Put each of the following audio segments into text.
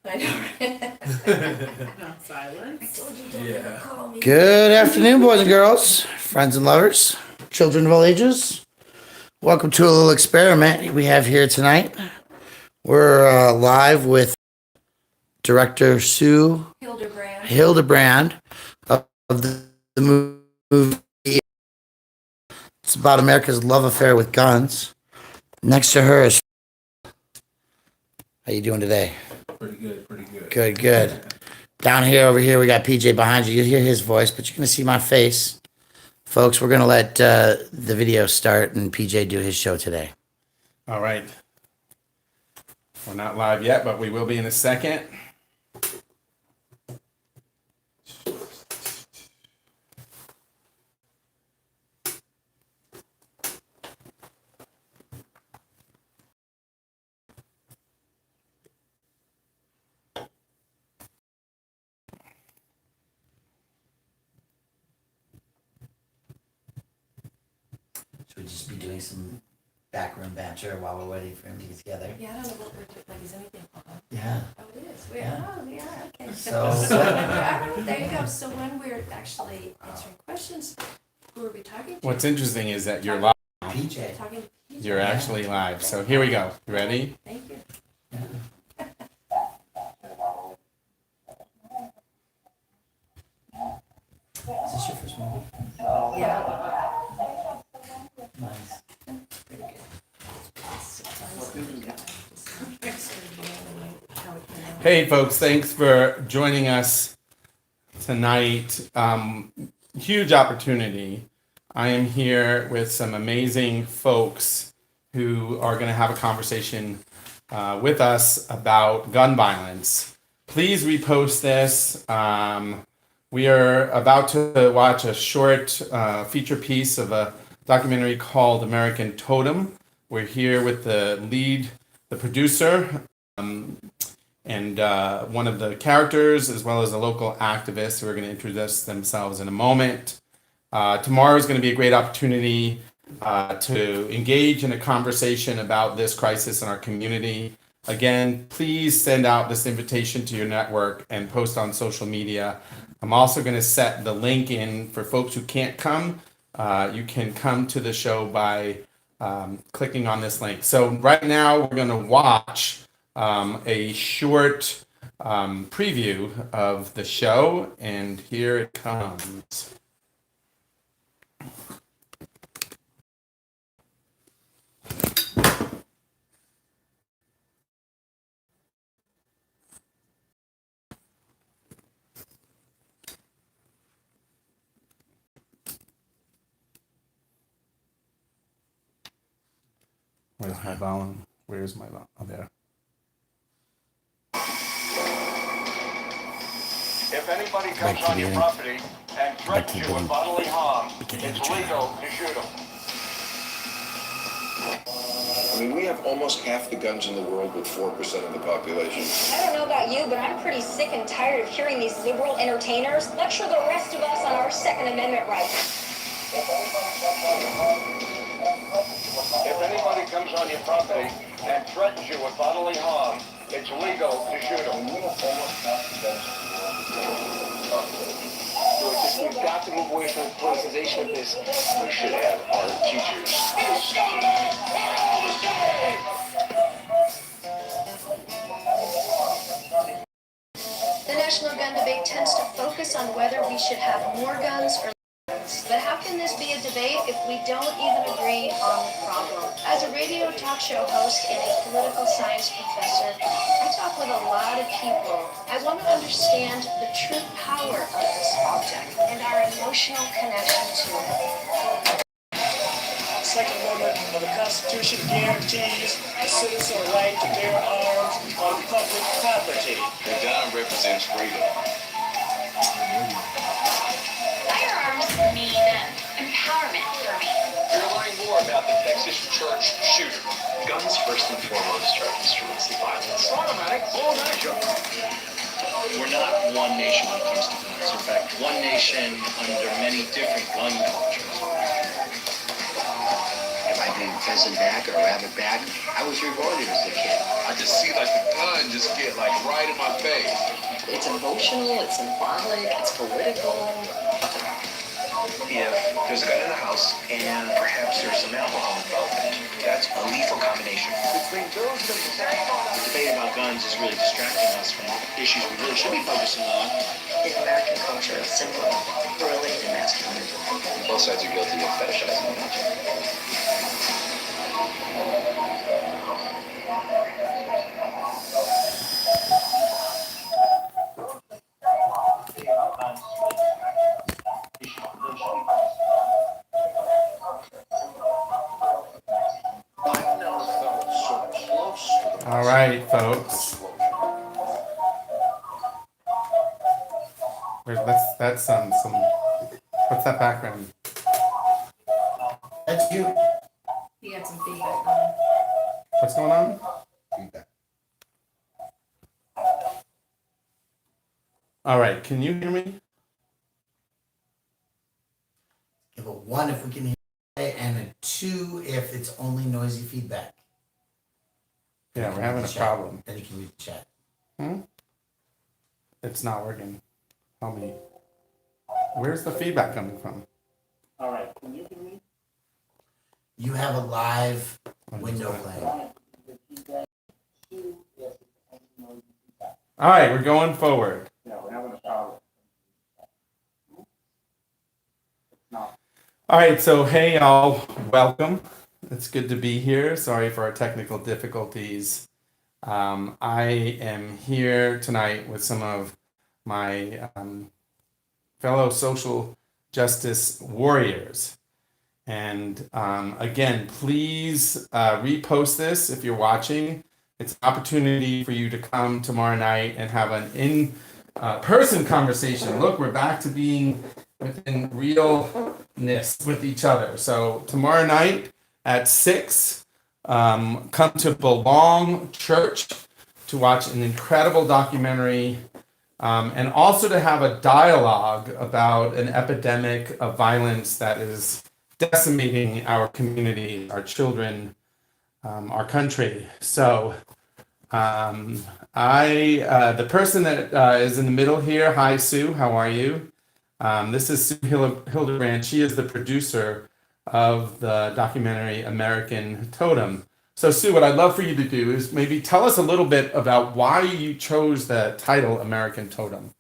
I know. Not silence. Yeah. Good afternoon, boys and girls, friends and lovers, children of all ages. Welcome to a little experiment we have here tonight. We're live with director Sue Hildebrand of the movie. It's about America's love affair with guns. Next to her is. How you doing today? Pretty good, pretty good. Good, good. Down here, over here, we got PJ behind you. You'll hear his voice, but you're going to see my face. Folks, we're going to let the video start and PJ do his show today. All right. We're not live yet, but we will be in a second. Should we just be doing some backroom banter while we're waiting for him to get together? Yeah, I don't know what we're doing. Like, is anything on? Yeah. Oh, it is. We Yeah. are. Okay. So, All right, there you go. So when we're actually answering questions, who are we talking to? What's interesting is that you're live. PJ. Talking to PJ. You're actually live. So here we go. You ready? Thank you. Is this your first movie? Yeah. Nice. Hey, folks. Thanks for joining us tonight. Huge opportunity. I am here with some amazing folks who are going to have a conversation with us about gun violence. Please repost this. We are about to watch a short feature piece of a documentary called American Totem. We're here with the producer, and one of the characters, as well as a local activist who are going to introduce themselves in a moment. Tomorrow is going to be a great opportunity to engage in a conversation about this crisis in our community. Again, please send out this invitation to your network and post on social media. I'm also going to set the link in for folks who can't come. You can come to the show by clicking on this link. So right now we're going to watch a short preview of the show, and here it comes. Where's my volume? Where's my volume? Oh, there. If anybody comes on your property and threatens you with bodily harm, it's legal to shoot them. I mean, we have almost half the guns in the world with 4% of the population. I don't know about you, but I'm pretty sick and tired of hearing these liberal entertainers lecture the rest of us on our Second Amendment rights. If anybody comes on your property and threatens you with bodily harm, it's legal to shoot them. We've got to move away from the politicization of this. We should have our teachers. The national gun debate tends to focus on whether we should have more guns or less guns. But how can this be a debate if we don't even agree on the problem? As a radio talk show host and a political science professor, I talk with a lot of people. I want to understand the true power of this object and our emotional connection to it. Second Amendment of the Constitution guarantees the citizen a right to bear arms on public property. The gun represents freedom. Firearms mean empowerment for me. You're learning more about the Texas church shooter. Guns, first and foremost, are instruments of violence. Automatic, full action. We're not one nation when it comes to guns. In fact, one nation under many different gun cultures. If I did pheasant back or rabbit back, I was rewarded as a kid. I just see like the gun just get like right right in my face. It's emotional, it's symbolic, it's political. If there's a gun in the house and perhaps there's some alcohol involved, that's a lethal combination. Between those things, the debate about guns is really distracting us from issues we really should be focusing on. In American culture, it's symbol related to masculinity. Both sides are guilty of fetishizing it. All right, folks. That's some. What's that background? That's you. He had some feedback on. What's going on? All right, can you hear me? Give a 1 if we can hear it, and a 2 if it's only noisy feedback. Yeah, we're having a problem. Then you can read the chat. It's not working. Tell me. Where's the feedback coming from? All right, can you hear me? You have a live window playing. All right, we're going forward. Yeah, we're having a problem. All right, so hey y'all, welcome. It's good to be here. Sorry for our technical difficulties. I am here tonight with some of my fellow social justice warriors. And again, please repost this if you're watching. It's an opportunity for you to come tomorrow night and have an in-person conversation. Look, we're back to being within realness with each other. So tomorrow night at 6, come to Belong Church to watch an incredible documentary and also to have a dialogue about an epidemic of violence that is decimating our community, our children, our country. So the person that is in the middle here, hi Sue, how are you? This is Sue Hildebrand. She is the producer of the documentary American Totem. So Sue, what I'd love for you to do is maybe tell us a little bit about why you chose the title American Totem.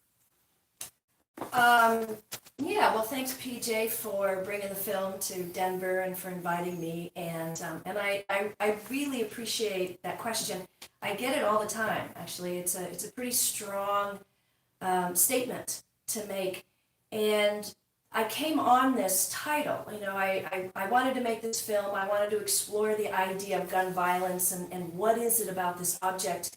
Yeah, well, thanks PJ for bringing the film to Denver and for inviting me. And I really appreciate that question. I get it all the time. Actually, it's a pretty strong statement to make. And I came on this title, you know, I wanted to make this film. I wanted to explore the idea of gun violence and what is it about this object.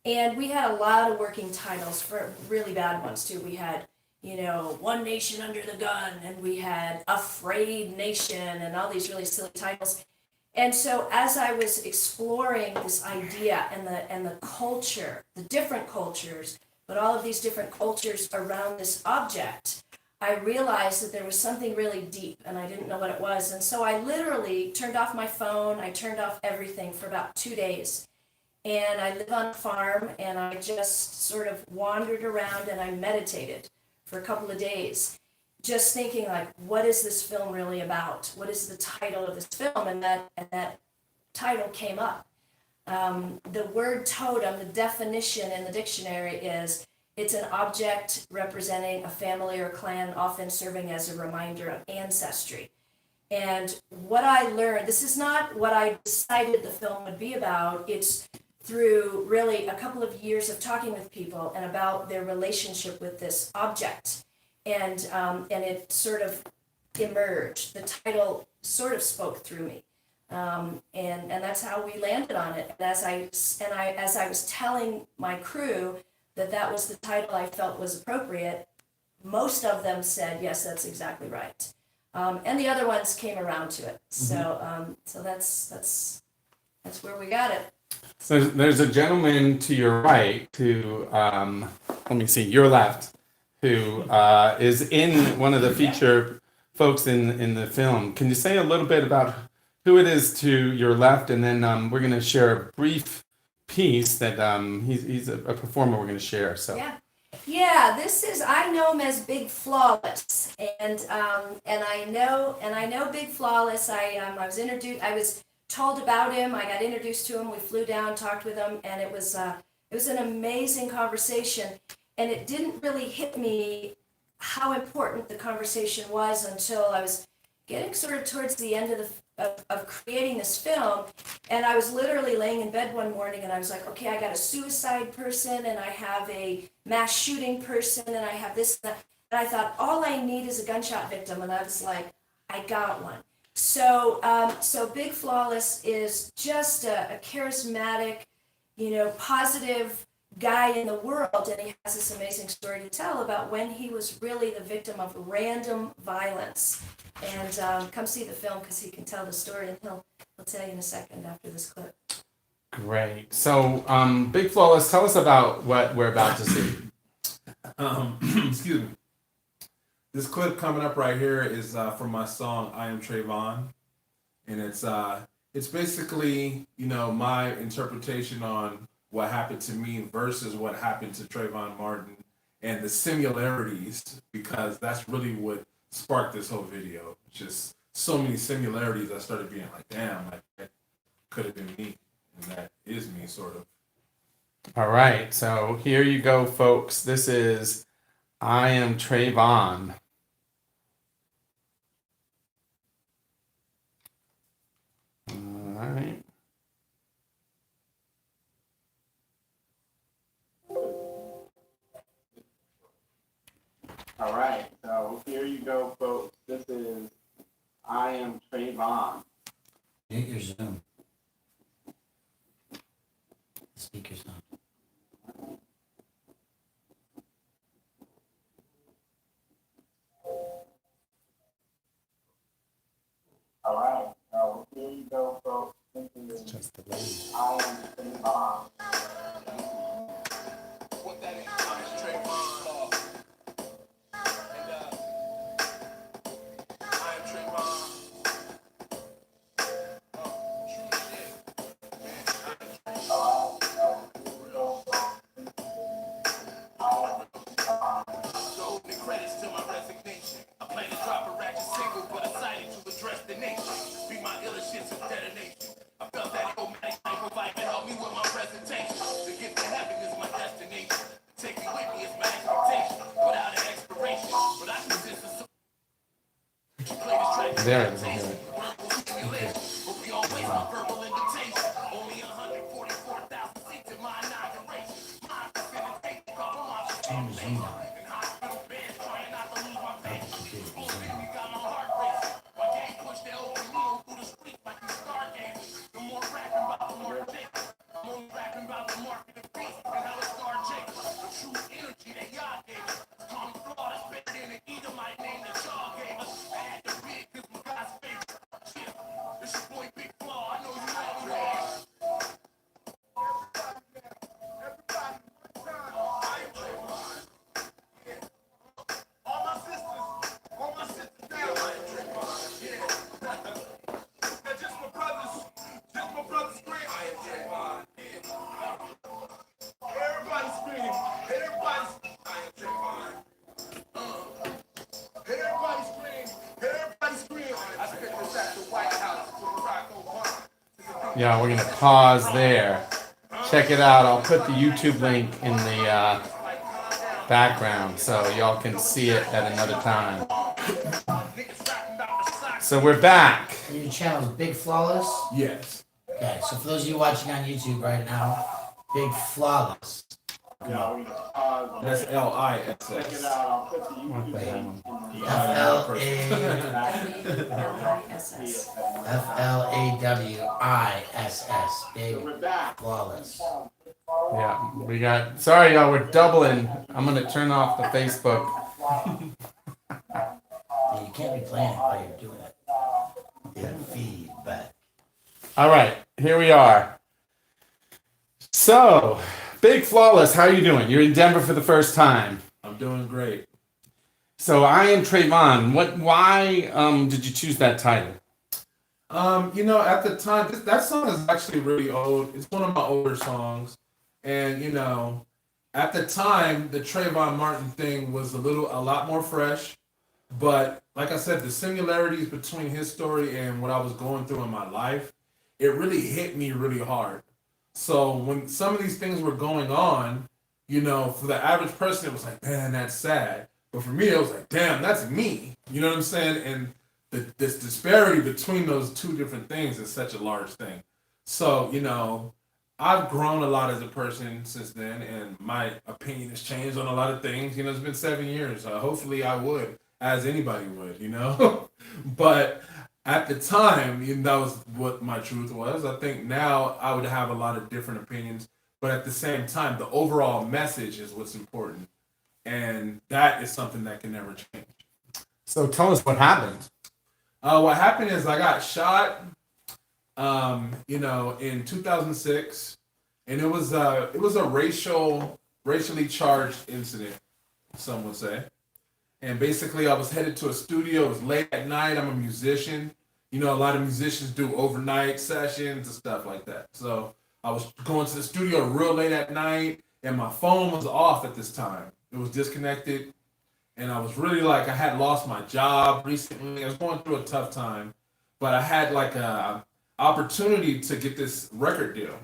And we had a lot of working titles for really bad ones too. We had, you know, One Nation Under the Gun, and we had Afraid Nation, and all these really silly titles. And so as I was exploring this idea and the culture, the different cultures, but all of these different cultures around this object, I realized that there was something really deep and I didn't know what it was. And so I literally turned off my phone, I turned off everything for about 2 days. And I live on a farm and I just sort of wandered around and I meditated for a couple of days, just thinking like, what is this film really about? What is the title of this film? And that title came up. The word totem, the definition in the dictionary is, it's an object representing a family or clan, often serving as a reminder of ancestry. And what I learned, this is not what I decided the film would be about. It's through really a couple of years of talking with people and about their relationship with this object. And it sort of emerged. The title sort of spoke through me. And that's how we landed on it. And as I was telling my crew that was the title I felt was appropriate, most of them said, yes, that's exactly right. And the other ones came around to it. So that's where we got it. So there's a gentleman to your right who, let me see, your left, who is in one of the feature folks in the film. Can you say a little bit about who it is to your left? And then we're going to share a brief piece that he's a performer we're going to share. So Yeah, this is, I know him as Big Flawless, and I know Big Flawless. I was introduced, I was told about him. I got introduced to him. We flew down, talked with him, and it was an amazing conversation. And it didn't really hit me how important the conversation was until I was getting sort of towards the end of creating this film. And I was literally laying in bed one morning and I was like, okay, I got a suicide person and I have a mass shooting person and I have this and that. And I thought, all I need is a gunshot victim. And I was like, I got one. So Big Flawless is just a charismatic, positive guy in the world, and he has this amazing story to tell about when he was really the victim of random violence. And come see the film because he can tell the story, and he'll tell you in a second after this clip. great. So Big Flawless, tell us about what we're about to see. Excuse me. This clip coming up right here is from my song "I Am Trayvon," and it's basically my interpretation on what happened to me versus what happened to Trayvon Martin and the similarities, because that's really what sparked this whole video. Just so many similarities. I started being like, damn, like that could have been me, and that is me, sort of. All right, so here you go, folks. This is I Am Trayvon. All right. All right, so here you go, folks. This is I Am Trayvon. Mute your Zoom. Speakers on. All right, so here you go, folks. This is just the way. I Am Trayvon. What that is, I'm Trayvon. And I am Trayvon. True shit. Man, so the credits to my resignation. I plan to drop a ratchet single, but decided to address the nation. Be my illest shit since detonation. I felt that automatic microfiber help me with my presentation. To get to heaven is my destination. Take me with me is my expectation. Without an expiration. But I consist of play this track. There it is. I hear it. But we always my verbal invitation. Only 144,000 seats in my inauguration. My facilitate cover my face. And hospital beds trying not to lose my face. We got my heart racing. My game pushed that open needle through the streets like the stargazing. The more rapping about the more dick. I'm only rapping about the market of peace and how it started Jake. The true energy that y'all gave us. Call me flawless, better than an Edomite name that y'all gave us. I had to be cause we God's favorite. Shit, it's your boy Big Flaw. I know you know who that is. All my sisters down. They're just my brothers scream. I am Trayvon. Everybody scream. I am Trayvon. Everybody scream. I spent this at the White House with Barack Obama. Yeah, we're gonna pause there. Check it out. I'll put the YouTube link in the background so y'all can see it at another time. So we're back. Your channel is Big Flawless? Yes. Okay, so for those of you watching on YouTube right now, Big Flawless. That's LISS. Wait, FLAWISS. Big Flawless. Yeah, we got. Sorry, y'all. We're doubling. I'm gonna turn off the Facebook. Yeah, you can't be playing it while you're doing it. Yeah, feedback. All right, here we are. So, Big Flawless, how are you doing? You're in Denver for the first time. I'm doing great. So, I Am Trayvon. Why did you choose that title? At the time, that song is actually really old. It's one of my older songs, and at the time, the Trayvon Martin thing was a lot more fresh. But like I said, the similarities between his story and what I was going through in my life, it really hit me really hard. So when some of these things were going on, for the average person, it was like, man, that's sad. But for me, it was like, damn, that's me. You know what I'm saying? And this disparity between those two different things is such a large thing. So, I've grown a lot as a person since then, and my opinion has changed on a lot of things. It's been 7 years. Hopefully, I would, as anybody would. But at the time, that was what my truth was. I think now I would have a lot of different opinions, but at the same time, the overall message is what's important, and that is something that can never change. So tell us what happened. What happened is I got shot, in 2006, and it was a racially charged incident, some would say. And basically, I was headed to a studio. It was late at night. I'm a musician. A lot of musicians do overnight sessions and stuff like that. So I was going to the studio real late at night, and my phone was off at this time. It was disconnected. And I was really I had lost my job recently. I was going through a tough time, but I had a opportunity to get this record deal.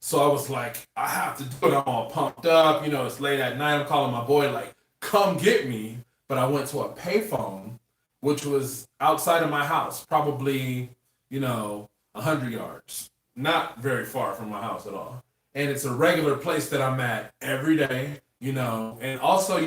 So I was like, I have to do it. I'm all pumped up. It's late at night. I'm calling my boy come get me. But I went to a payphone, which was outside of my house, probably, 100 yards. Not very far from my house at all. And it's a regular place that I'm at every day. And also,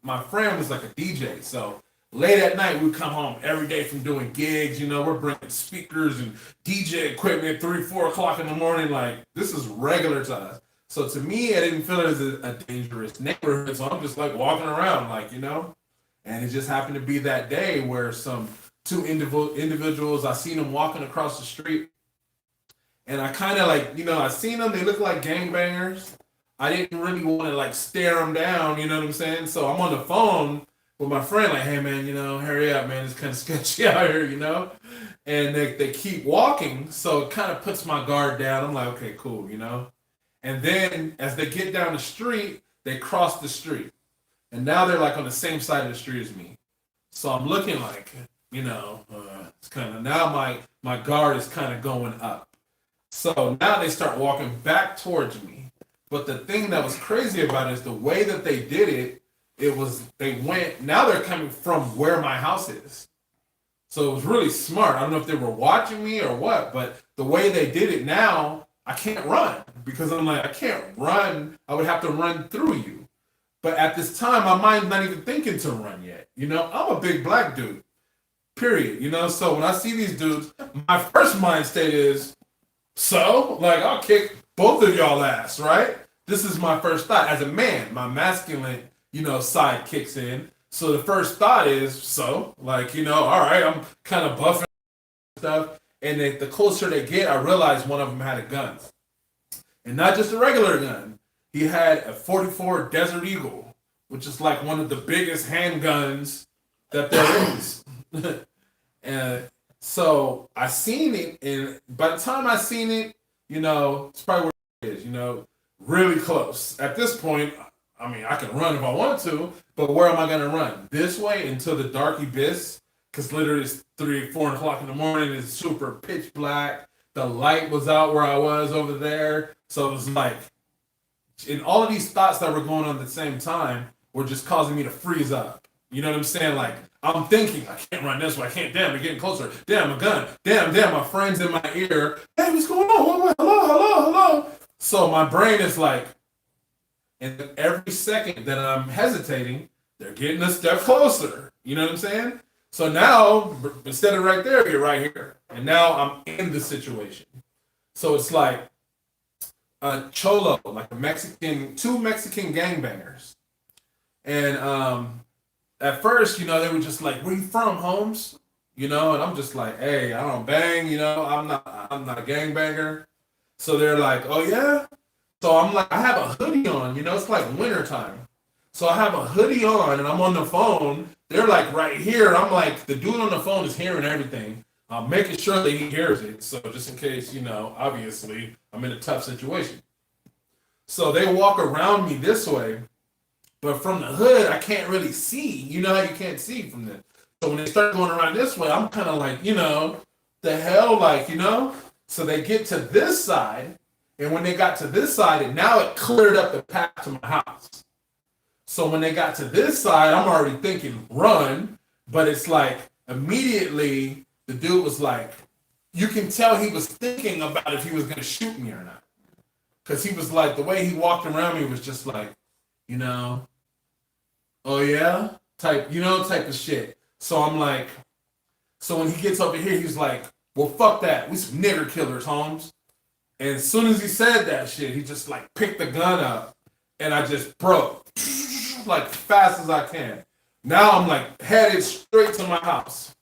my friend was like a DJ. So late at night, we'd come home every day from doing gigs. We're bringing speakers and DJ equipment 3, 4 o'clock in the morning. This is regular to us. So to me, I didn't feel it as a dangerous neighborhood. So I'm just walking around, and it just happened to be that day where two individuals, I seen them walking across the street. And I kind of I seen them, they look like gangbangers. I didn't really want to stare them down, you know what I'm saying? So I'm on the phone with my friend, hey man, hurry up, man, it's kind of sketchy out here, And they keep walking, so it kind of puts my guard down. I'm like, okay, cool, And then as they get down the street, they cross the street. And now they're on the same side of the street as me. So I'm looking it's kind of, now my guard is kind of going up. So now they start walking back towards me. But the thing that was crazy about it is the way that they did it, now they're coming from where my house is. So it was really smart. I don't know if they were watching me or what, but the way they did it now, I can't run because I'm I can't run. I would have to run through you. But at this time, my mind's not even thinking to run yet. I'm a big black dude, period. So when I see these dudes, my first mind state is, I'll kick both of y'all ass, right? This is my first thought. As a man, my masculine, side kicks in. So the first thought is, all right, I'm kind of buffing stuff. And the closer they get, I realize one of them had a gun. And not just a regular gun. He had a .44 Desert Eagle, which is one of the biggest handguns that there is. And so I seen it, and by the time I seen it, it's probably where it is, really close. At this point, I can run if I want to, but where am I going to run? This way until the dark abyss? Because literally it's 3, 4 o'clock in the morning. It's super pitch black. The light was out where I was over there. So it was and all of these thoughts that were going on at the same time were just causing me to freeze up. You know what I'm saying? I'm thinking, I can't run this way. I can't. Damn, they're getting closer. Damn, a gun. Damn, my friend's in my ear. Hey, what's going on? Hello. So my brain is and every second that I'm hesitating, they're getting a step closer. You know what I'm saying? So now, instead of right there, you're right here. And now I'm in the situation. So it's a cholo, two Mexican gangbangers. And at first, they were just where you from, Holmes? And I'm just hey, I don't bang, I'm not a gangbanger. So they're oh yeah? So I'm I have a hoodie on, it's wintertime. So I have a hoodie on and I'm on the phone. They're right here. I'm the dude on the phone is hearing everything. I'm making sure that he hears it. So just in case, obviously I'm in a tough situation. So they walk around me this way, but from the hood, I can't really see. You know how you can't see from this. So when they start going around this way, I'm kind of like, the hell, So they get to this side, and when they got to this side, and now it cleared up the path to my house. So when they got to this side, I'm already thinking run, but it's like immediately the dude was like, you can tell he was thinking about if he was gonna shoot me or not. Cause he was like, the way he walked around me was just like, oh yeah, type of shit. So I'm like, so when he gets over here, he's like, well, fuck that. We some nigger killers, Holmes. And as soon as he said that shit, he just like picked the gun up and I just broke like fast as I can. Now I'm like headed straight to my house.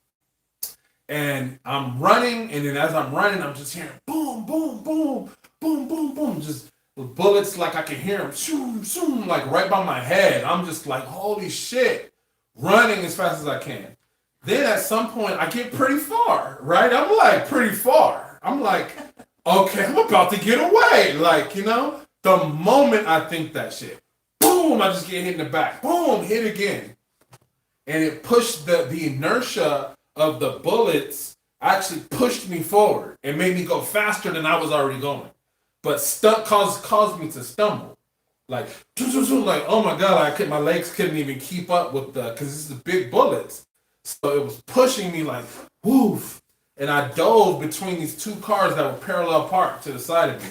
And I'm running, and then as I'm running, I'm just hearing boom, boom, boom, boom, boom, boom. Just bullets, like I can hear them shoom, shoom, like right by my head. I'm just like, holy shit, running as fast as I can. Then at some point, I get pretty far, right? I'm like pretty far. I'm like, okay, I'm about to get away. Like, the moment I think that shit, boom, I just get hit in the back. Boom, hit again. And it pushed the inertia of the bullets actually pushed me forward and made me go faster than I was already going. But caused me to stumble. Like, oh my God, my legs couldn't even keep up with because this is the big bullets. So it was pushing me like, woof. And I dove between these two cars that were parallel parked to the side of me.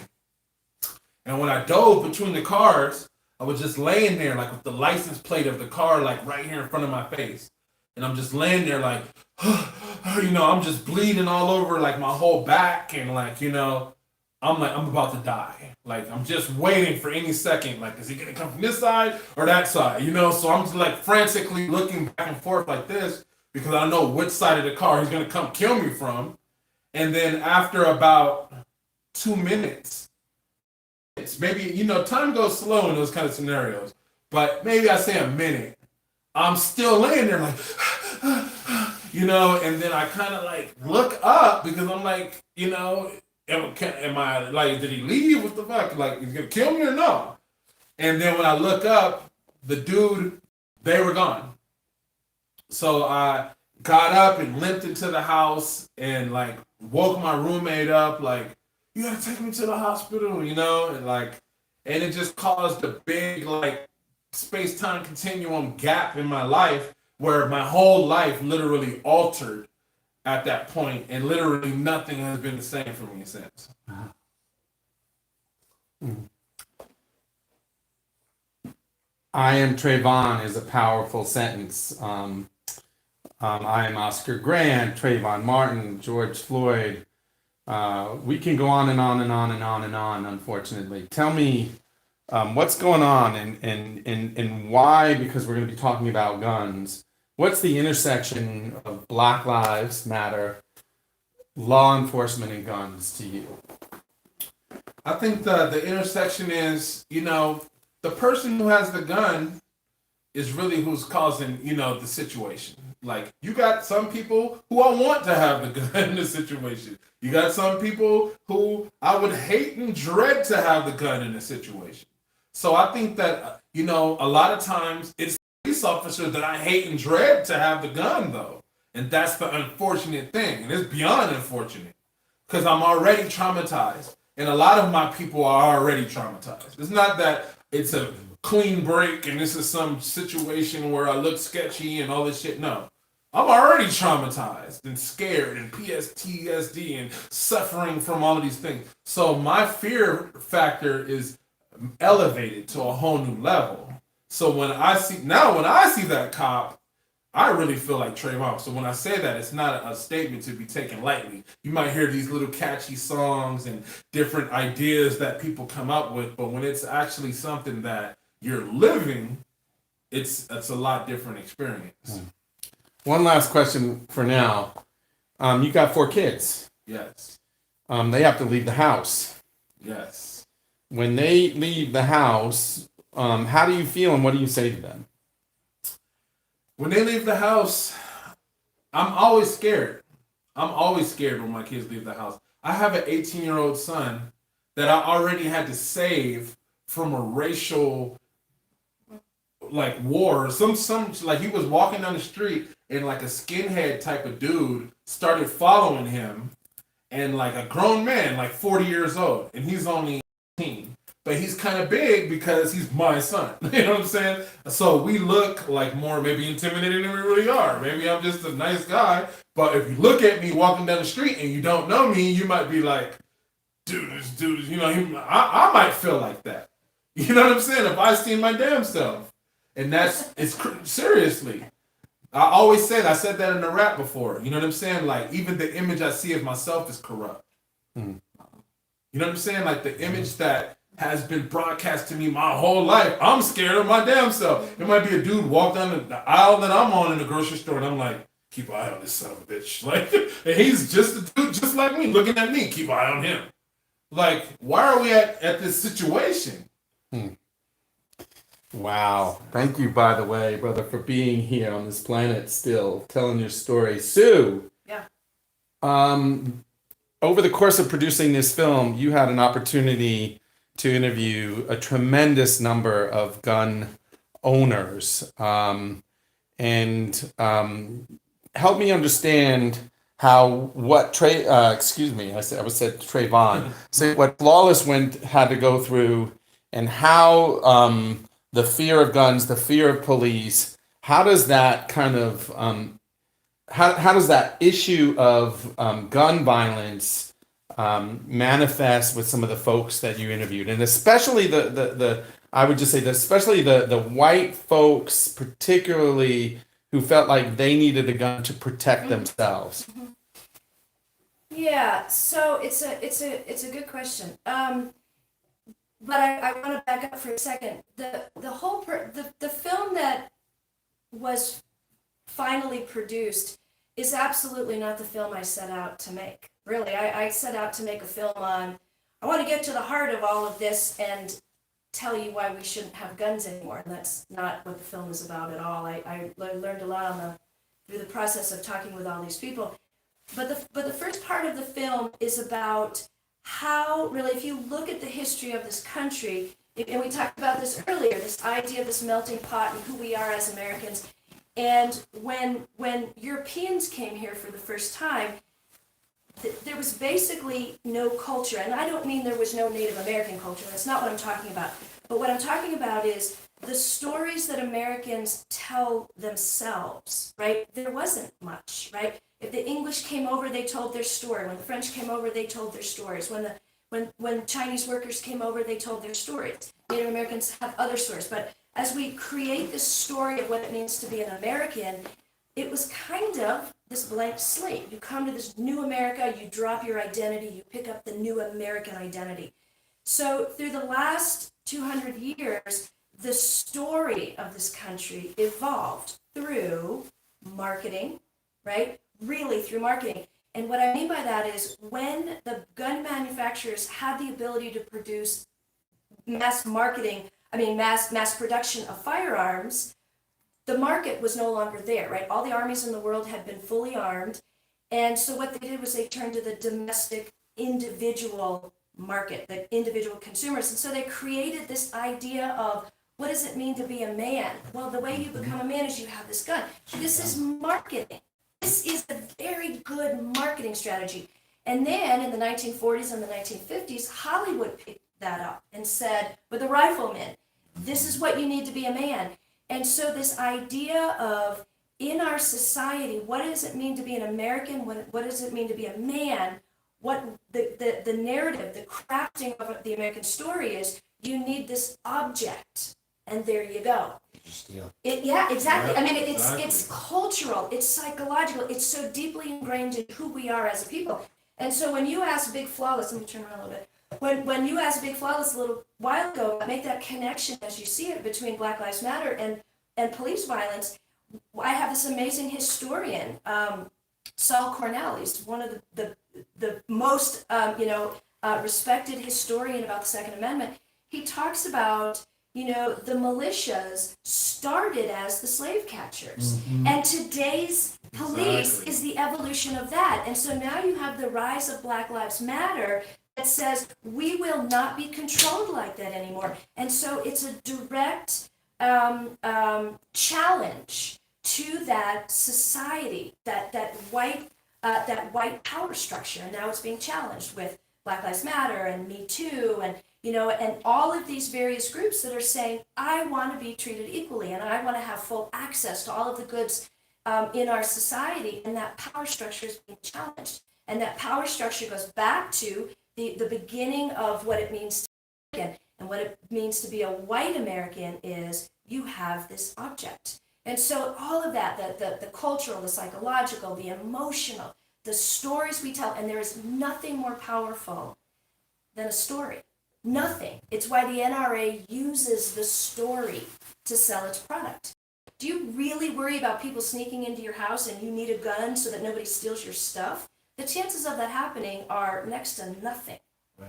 And when I dove between the cars, I was just laying there like with the license plate of the car like right here in front of my face. And I'm just laying there like, I'm just bleeding all over like my whole back. And like, I'm about to die. Like, I'm just waiting for any second. Like, is he going to come from this side or that side? So I'm just like frantically looking back and forth like this because I know which side of the car he's going to come kill me from. And then after about 2 minutes, it's maybe, time goes slow in those kind of scenarios, but maybe I say a minute. I'm still laying there like, and then I kind of like look up because I'm like, am I like, did he leave? What the fuck? Like, he's gonna kill me or no? And then when I look up, the dude, they were gone. So I got up and limped into the house and like woke my roommate up, like, you gotta take me to the hospital, and it just caused a big like space-time continuum gap in my life where my whole life literally altered at that point, and literally nothing has been the same for me since. I am Trayvon is a powerful sentence. I am Oscar Grant, Trayvon Martin, George Floyd. We can go on and on and on and on and on, unfortunately. Tell me what's going on and why, because we're going to be talking about guns. What's the intersection of Black Lives Matter, law enforcement, and guns to you? I think the intersection is, the person who has the gun is really who's causing, the situation. Like, you got some people who I want to have the gun in the situation. You got some people who I would hate and dread to have the gun in a situation. So I think that, a lot of times it's police officers that I hate and dread to have the gun, though. And that's the unfortunate thing. And it's beyond unfortunate because I'm already traumatized. And a lot of my people are already traumatized. It's not that it's a clean break and this is some situation where I look sketchy and all this shit. No. I'm already traumatized and scared and PTSD and suffering from all of these things. So my fear factor is elevated to a whole new level. So when I see that cop, I really feel like Trayvon. So when I say that, it's not a statement to be taken lightly. You might hear these little catchy songs and different ideas that people come up with, but when it's actually something that you're living, it's a lot different experience. One last question for now. You got 4 kids. Yes. They have to leave the house. Yes. When they leave the house, how do you feel and what do you say to them? When they leave the house, I'm always scared. I'm always scared when my kids leave the house. I have an 18-year-old son that I already had to save from a racial like war. Some like he was walking down the street and like a skinhead type of dude started following him, and like a grown man, like 40 years old, and he's only 18. But he's kind of big because he's my son. You know what I'm saying? So we look like more maybe intimidating than we really are. Maybe I'm just a nice guy. But if you look at me walking down the street and you don't know me, you might be like, dude, this dude, you know, I might feel like that. You know what I'm saying? If I seen my damn self. And seriously. I always said, I said that in a rap before. You know what I'm saying? Like, even the image I see of myself is corrupt. Mm. You know what I'm saying? Like, the image that has been broadcast to me my whole life, I'm scared of my damn self. There might be a dude walk down the aisle that I'm on in the grocery store, and I'm like, keep an eye on this son of a bitch. Like, and he's just a dude just like me, looking at me, keep an eye on him. Like, why are we at this situation? Wow. Thank you, by the way, brother, for being here on this planet still, telling your story. Sue. Yeah. Over the course of producing this film, you had an opportunity to interview a tremendous number of gun owners, and help me understand how I said Trayvon. So what Flawless had to go through, and how the fear of guns, the fear of police, how does that kind of how does that issue of gun violence manifest with some of the folks that you interviewed, and especially the I would just say that especially the white folks, particularly, who felt like they needed a gun to protect themselves? Yeah, so it's a good question. But I want to back up for a second. The film that was finally produced is absolutely not the film I set out to make. Really, I set out to make a film on, I want to get to the heart of all of this and tell you why we shouldn't have guns anymore. And that's not what the film is about at all. I learned a lot through the process of talking with all these people. But the first part of the film is about how, really, if you look at the history of this country, and we talked about this earlier, this idea of this melting pot and who we are as Americans. And when Europeans came here for the first time, there was basically no culture. And I don't mean there was no Native American culture. That's not what I'm talking about. But what I'm talking about is the stories that Americans tell themselves, right? There wasn't much, right? If the English came over, they told their story. When the French came over, they told their stories. When Chinese workers came over, they told their stories. Native Americans have other stories. But as we create this story of what it means to be an American, it was kind of this blank slate. You come to this new America, you drop your identity, you pick up the new American identity. So through the last 200 years, the story of this country evolved through marketing, right? Really through marketing. And what I mean by that is when the gun manufacturers had the ability to produce mass production of firearms, the market was no longer there, right? All the armies in the world had been fully armed. And so what they did was they turned to the domestic individual market, the individual consumers. And so they created this idea of, what does it mean to be a man? Well, the way you become a man is you have this gun. This is marketing. This is a very good marketing strategy. And then in the 1940s and the 1950s, Hollywood picked that up and said, with the riflemen, this is what you need to be a man. And so this idea of, in our society, what does it mean to be an American? What does it mean to be a man? What the narrative, the crafting of the American story is, you need this object. And there you go. Yeah, exactly. I mean, it's cultural, it's psychological, it's so deeply ingrained in who we are as a people. And so when you ask Big Flawless, let me turn around a little bit. When you asked Big Flawless a little while ago, make that connection as you see it between Black Lives Matter and police violence, I have this amazing historian, Saul Cornell. He's one of the most respected historian about the Second Amendment. He talks about the militias started as the slave catchers. And today's police is the evolution of that. And so now you have the rise of Black Lives Matter that says we will not be controlled like that anymore. And so it's a direct challenge to that society, that white power structure. And now it's being challenged with Black Lives Matter and Me Too and and all of these various groups that are saying, I want to be treated equally and I want to have full access to all of the goods in our society. And that power structure is being challenged. And that power structure goes back to the beginning of what it means to be American. And what it means to be a white American is you have this object. And so all of that, the cultural, the psychological, the emotional, the stories we tell, and there is nothing more powerful than a story. Nothing. It's why the NRA uses the story to sell its product. Do you really worry about people sneaking into your house and you need a gun so that nobody steals your stuff? The chances of that happening are next to nothing,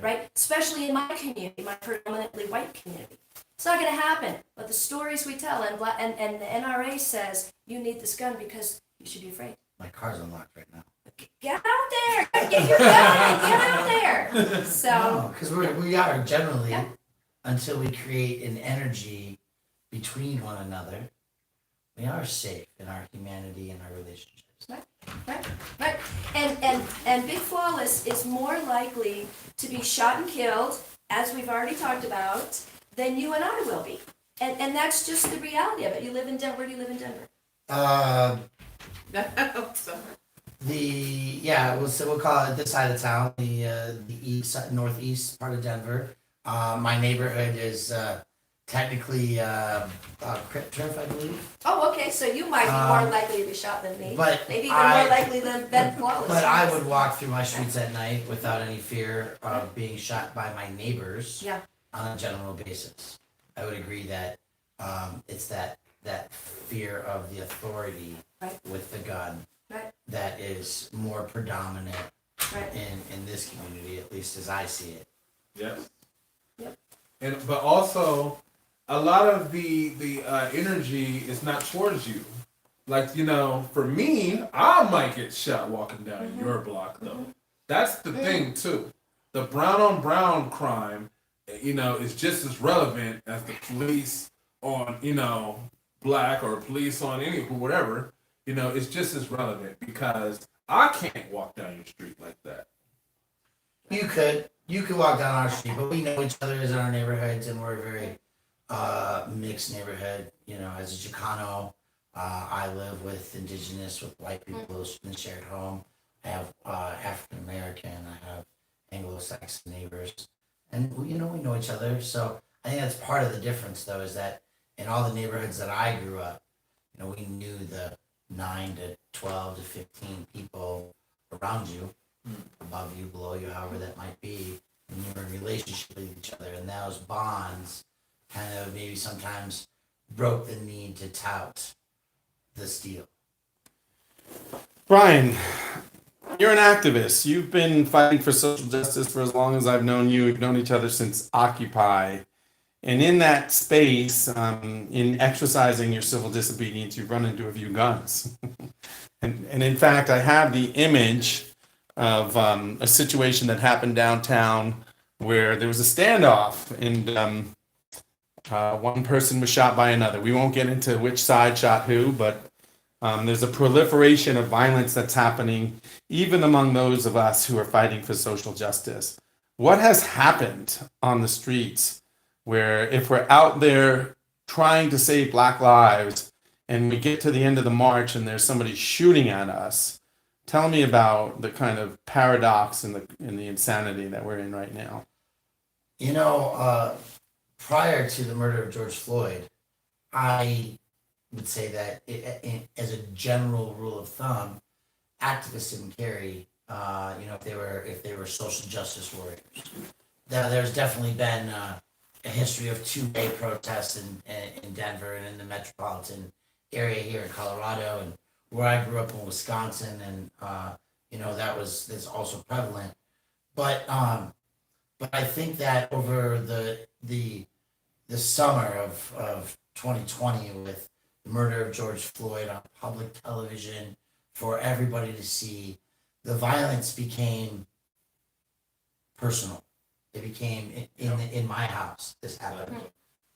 right? Especially in my community, my predominantly white community. It's not going to happen. But the stories we tell, and the NRA says you need this gun because you should be afraid. My car's unlocked right now. Get out there! Get your gun! Get out there! So because we are generally, until we create an energy between one another, we are safe in our humanity and our relationships. Right. And Big Flawless is more likely to be shot and killed, as we've already talked about, than you and I will be. And that's just the reality of it. You live in Denver. Where do you live in Denver? We'll call it this side of town, the northeast part of Denver. My neighborhood is technically Crip Turf, I believe. Oh, okay. So you might be more likely to be shot than me. But maybe even more likely than Ben Flawless. But I would walk through my streets at night without any fear of being shot by my neighbors. Yeah. On a general basis. I would agree that it's that fear of the authority with the gun that is more predominant in this community, at least as I see it. Yes. Yep. But also, a lot of the energy is not towards you. Like, for me, I might get shot walking down your block, though. That's the thing, too. The brown on brown crime, is just as relevant as the police on, black or police on whatever. It's just as relevant because I can't walk down your street like that. You could walk down our street, but we know each other as in our neighborhoods, and we're a very mixed neighborhood. As a Chicano, I live with indigenous, with white people in a shared home. I have African American, I have Anglo-Saxon neighbors, and we know each other. So I think that's part of the difference, though, is that in all the neighborhoods that I grew up, we knew the 9 to 12 to 15 people around you, above you, below you, however that might be, and you were in relationship with each other, and those bonds kind of maybe sometimes broke the need to tout the steal. Brian, you're an activist. You've been fighting for social justice for as long as I've known you. We've known each other since Occupy. And in that space, in exercising your civil disobedience, you've run into a few guns. and in fact, I have the image of a situation that happened downtown where there was a standoff and one person was shot by another. We won't get into which side shot who, but there's a proliferation of violence that's happening even among those of us who are fighting for social justice. What has happened on the streets where if we're out there trying to save Black lives and we get to the end of the march and there's somebody shooting at us? Tell me about the kind of paradox and the insanity that we're in right now. Prior to the murder of George Floyd, I would say that as a general rule of thumb, activists didn't carry, if they were social justice warriors. Now, there's definitely been a history of two-way protests in Denver and in the metropolitan area here in Colorado, and where I grew up in Wisconsin, and that's also prevalent. But I think that over the the summer of 2020 with the murder of George Floyd on public television for everybody to see, the violence became personal. It became in my house. This happened.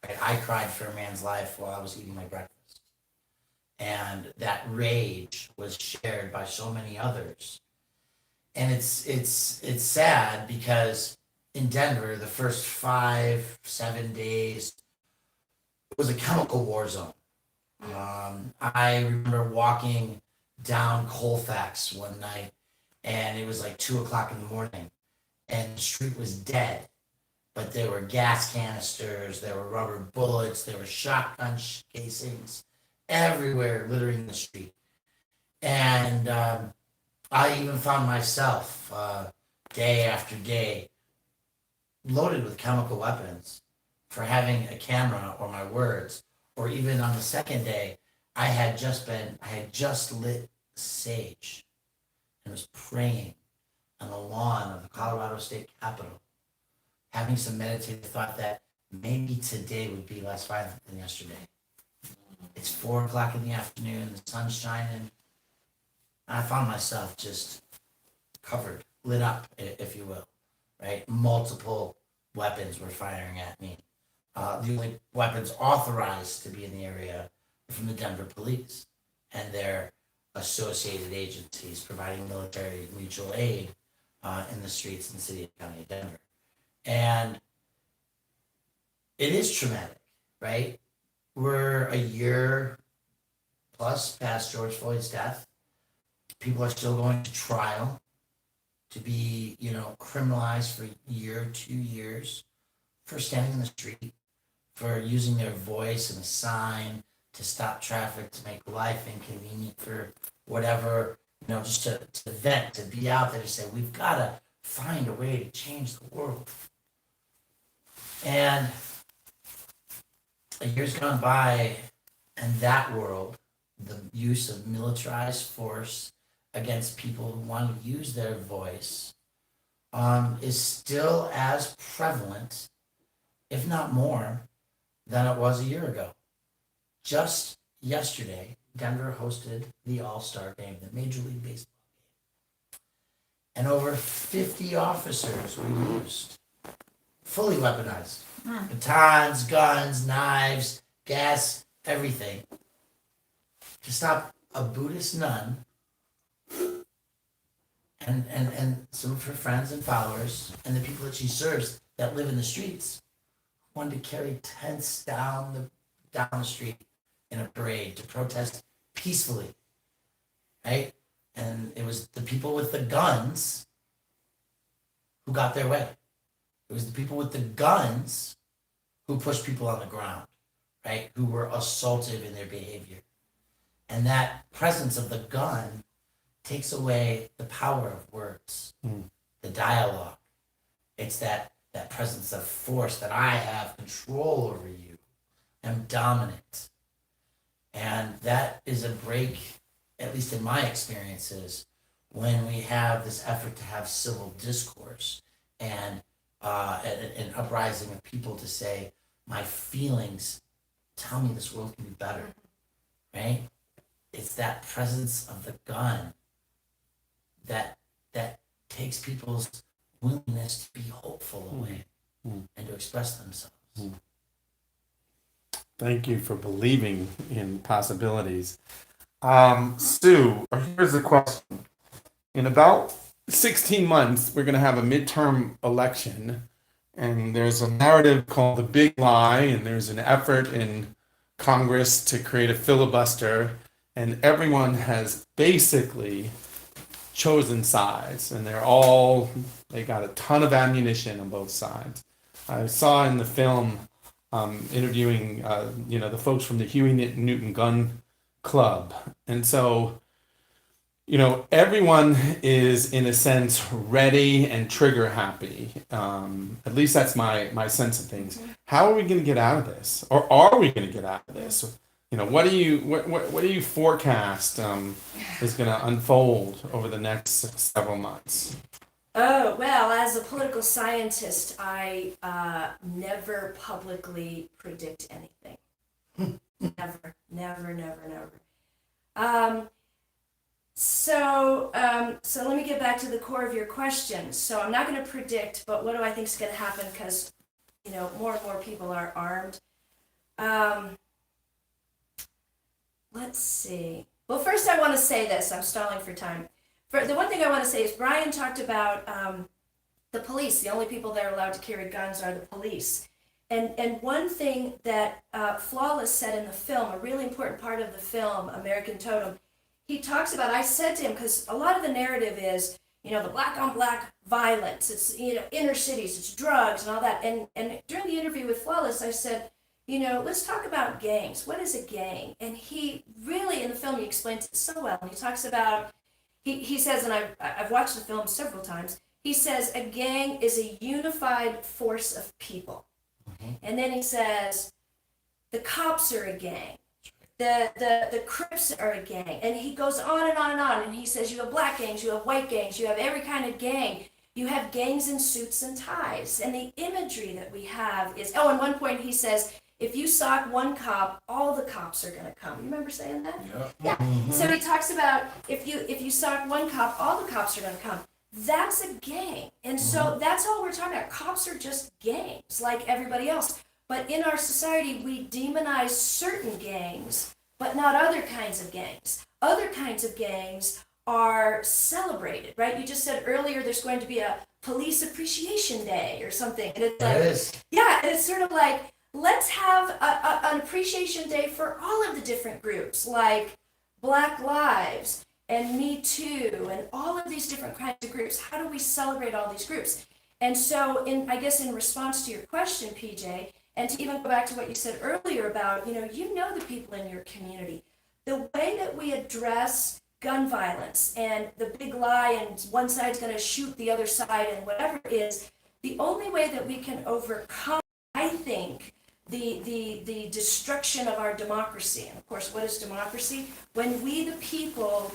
Right? I cried for a man's life while I was eating my breakfast, and that rage was shared by so many others. And it's sad because in Denver, the first 5-7 days was a chemical war zone. I remember walking down Colfax one night, and it was like 2 o'clock in the morning, and the street was dead. But there were gas canisters, there were rubber bullets, there were shotgun casings everywhere littering the street. And I even found myself day after day loaded with chemical weapons for having a camera or my words. Or even on the second day, I had just lit sage and was praying on the lawn of the Colorado State Capitol, having some meditative thought that maybe today would be less violent than yesterday. It's 4 o'clock in the afternoon, the sun's shining. I found myself just covered, lit up, if you will, right? Multiple weapons were firing at me. The only weapons authorized to be in the area were from the Denver police and their associated agencies providing military mutual aid in the streets in the city and county of Denver. And it is traumatic, right? We're a year plus past George Floyd's death. People are still going to trial to be, criminalized for a year, 2 years for standing in the street, for using their voice and a sign to stop traffic, to make life inconvenient for whatever, just to vent, to be out there to say, we've got to find a way to change the world. And a year's gone by, and that world, the use of militarized force against people who want to use their voice, is still as prevalent, if not more, than it was a year ago. Just yesterday, Denver hosted the All-Star game, the Major League Baseball game. And over 50 officers were used, fully weaponized. Batons, guns, knives, gas, everything, to stop a Buddhist nun and some of her friends and followers and the people that she serves that live in the streets wanted to carry tents down the street in a parade to protest peacefully, right? And it was the people with the guns who got their way. It was the people with the guns who pushed people on the ground, right? Who were assaultive in their behavior. And that presence of the gun takes away the power of words, the dialogue. It's that presence of force that I have control over you. I'm dominant. And that is a break, at least in my experiences, when we have this effort to have civil discourse and an uprising of people to say, my feelings tell me this world can be better, right? It's that presence of the gun that takes people's willingness to be hopeful away and to express themselves. Thank you for believing in possibilities. Stu, here's the question. In about 16 months, we're going to have a midterm election, and there's a narrative called the big lie, and there's an effort in Congress to create a filibuster, and everyone has basically chosen sides, and they got a ton of ammunition on both sides. I saw in the film interviewing the folks from the Huey Newton Gun Club, and so everyone is in a sense ready and trigger happy. At least that's my sense of things. How are we going to get out of this, or are we going to get out of this? What do you forecast is going to unfold over the next several months? Oh, well, as a political scientist, I never publicly predict anything. Never, never, never, never. So let me get back to the core of your question. So I'm not going to predict, but what do I think is going to happen? Because, more and more people are armed. Let's see. Well, first I want to say this. I'm stalling for time. The one thing I want to say is Brian talked about the police. The only people that are allowed to carry guns are the police. And one thing that Flawless said in the film, a really important part of the film, American Totem, he talks about, I said to him, because a lot of the narrative is, the black on black violence, it's, inner cities, it's drugs and all that. And during the interview with Flawless, I said, let's talk about gangs. What is a gang? And he really, in the film, he explains it so well. And he talks about, he says, and I've watched the film several times, he says a gang is a unified force of people. And then he says, the cops are a gang. The Crips are a gang. And he goes on and on and on. And he says, you have black gangs, you have white gangs, you have every kind of gang. You have gangs in suits and ties. And the imagery that we have is, at one point he says, if you sock one cop, all the cops are going to come. You remember saying that? Yeah. So he talks about if you sock one cop, all the cops are going to come. That's a gang. And so that's all we're talking about. Cops are just gangs like everybody else. But in our society, we demonize certain gangs, but not other kinds of gangs. Other kinds of gangs are celebrated, right? You just said earlier there's going to be a police appreciation day or something. And it's like, yeah, and it's sort of like, let's have an appreciation day for all of the different groups, like Black Lives and Me Too, and all of these different kinds of groups. How do we celebrate all these groups? And so, I guess in response to your question, PJ, and to even go back to what you said earlier about, you know the people in your community. The way that we address gun violence and the big lie and one side's going to shoot the other side and whatever it is, the only way that we can overcome, I think, the destruction of our democracy. And of course, what is democracy? When we, the people,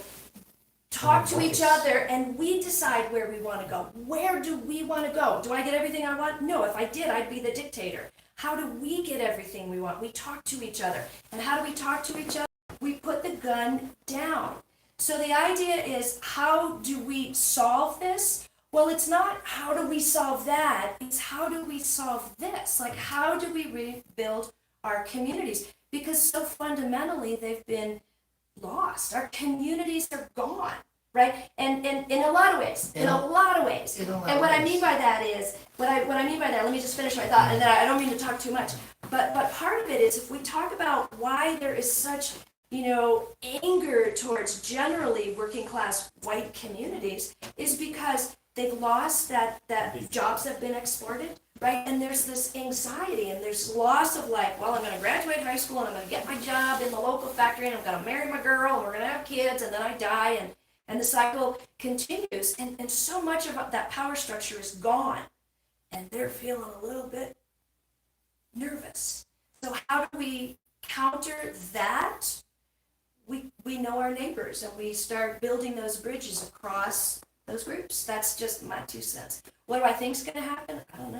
talk to each other and we decide where we want to go. Where do we want to go? Do I get everything I want? No, if I did, I'd be the dictator. How do we get everything we want? We talk to each other. And how do we talk to each other? We put the gun down. So the idea is, how do we solve this? Well, it's not how do we solve that, it's how do we solve this? Like, how do we rebuild our communities? Because so fundamentally, they've been lost. Our communities are gone, right? And in a lot of ways, in a lot of ways. And what I mean by that is, what I mean by that, let me just finish my thought, and then I don't mean to talk too much, but part of it is, if we talk about why there is such, anger towards generally working class white communities, is because they've lost that jobs have been exported, right? And there's this anxiety and there's loss of like, well, I'm going to graduate high school and I'm going to get my job in the local factory and I'm going to marry my girl and we're going to have kids and then I die and the cycle continues. And so much of that power structure is gone and they're feeling a little bit nervous. So how do we counter that? We know our neighbors and we start building those bridges across those groups. That's just my 2 cents. What do I think is going to happen? I don't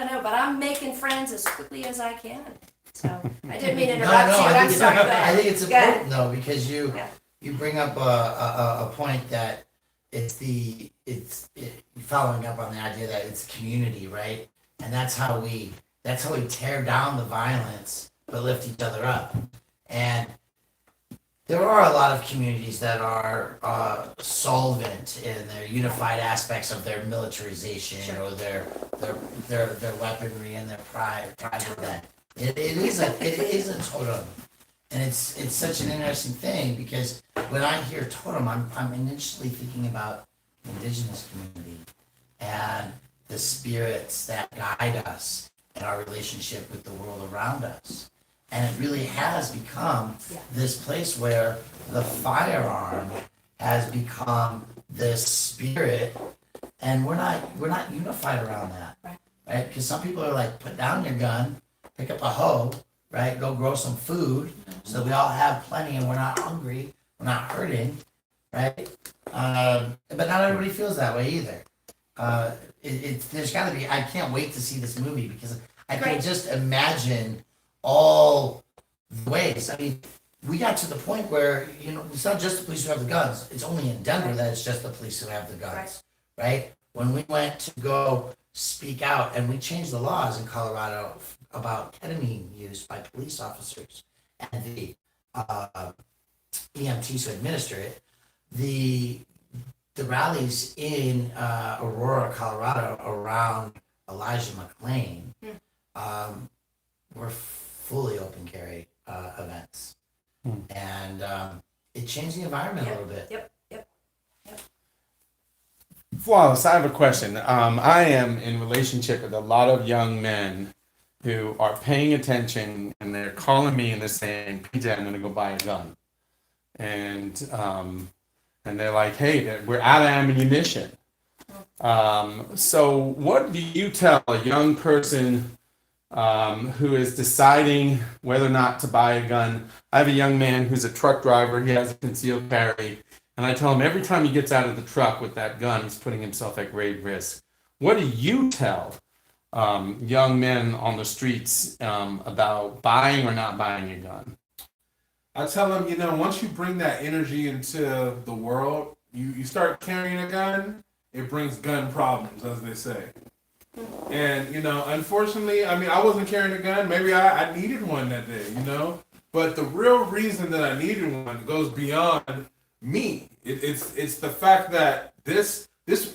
know, but I'm making friends as quickly as I can. So I didn't mean to interrupt you. I'm sorry. I think it's important though, because you bring up a point that it's following up on the idea that it's community, right? And that's how we tear down the violence but lift each other up. And there are a lot of communities that are solvent in their unified aspects of their militarization or their weaponry and their pride of that. It is a totem, and it's such an interesting thing, because when I hear totem, I'm initially thinking about the indigenous community and the spirits that guide us in our relationship with the world around us. And it really has become this place where the firearm has become this spirit, and we're not unified around that, right? Because some people are like, put down your gun, pick up a hoe, right? Go grow some food, so we all have plenty and we're not hungry, we're not hurting, right? But not everybody feels that way either. There's got to be. I can't wait to see this movie because I can Great. just imagine all the ways. I mean, we got to the point where it's not just the police who have the guns. It's only in Denver that it's just the police who have the guns, right? When we went to go speak out, and we changed the laws in Colorado about ketamine use by police officers and the EMTs who administer it. The rallies in Aurora, Colorado, around Elijah McClain were fully open carry events, and it changed the environment a little bit. Yep. Flawless, I have a question. I am in relationship with a lot of young men who are paying attention, and they're calling me and they're saying, "PJ, I'm going to go buy a gun," and they're like, "Hey, we're out of ammunition." So, what do you tell a young person who is deciding whether or not to buy a gun? I have a young man who's a truck driver. He has a concealed carry. And I tell him every time he gets out of the truck with that gun, he's putting himself at grave risk. What do you tell young men on the streets about buying or not buying a gun? I tell them, once you bring that energy into the world, you start carrying a gun, it brings gun problems, as they say. And, unfortunately, I wasn't carrying a gun. Maybe I needed one that day, But the real reason that I needed one goes beyond me. It's the fact that this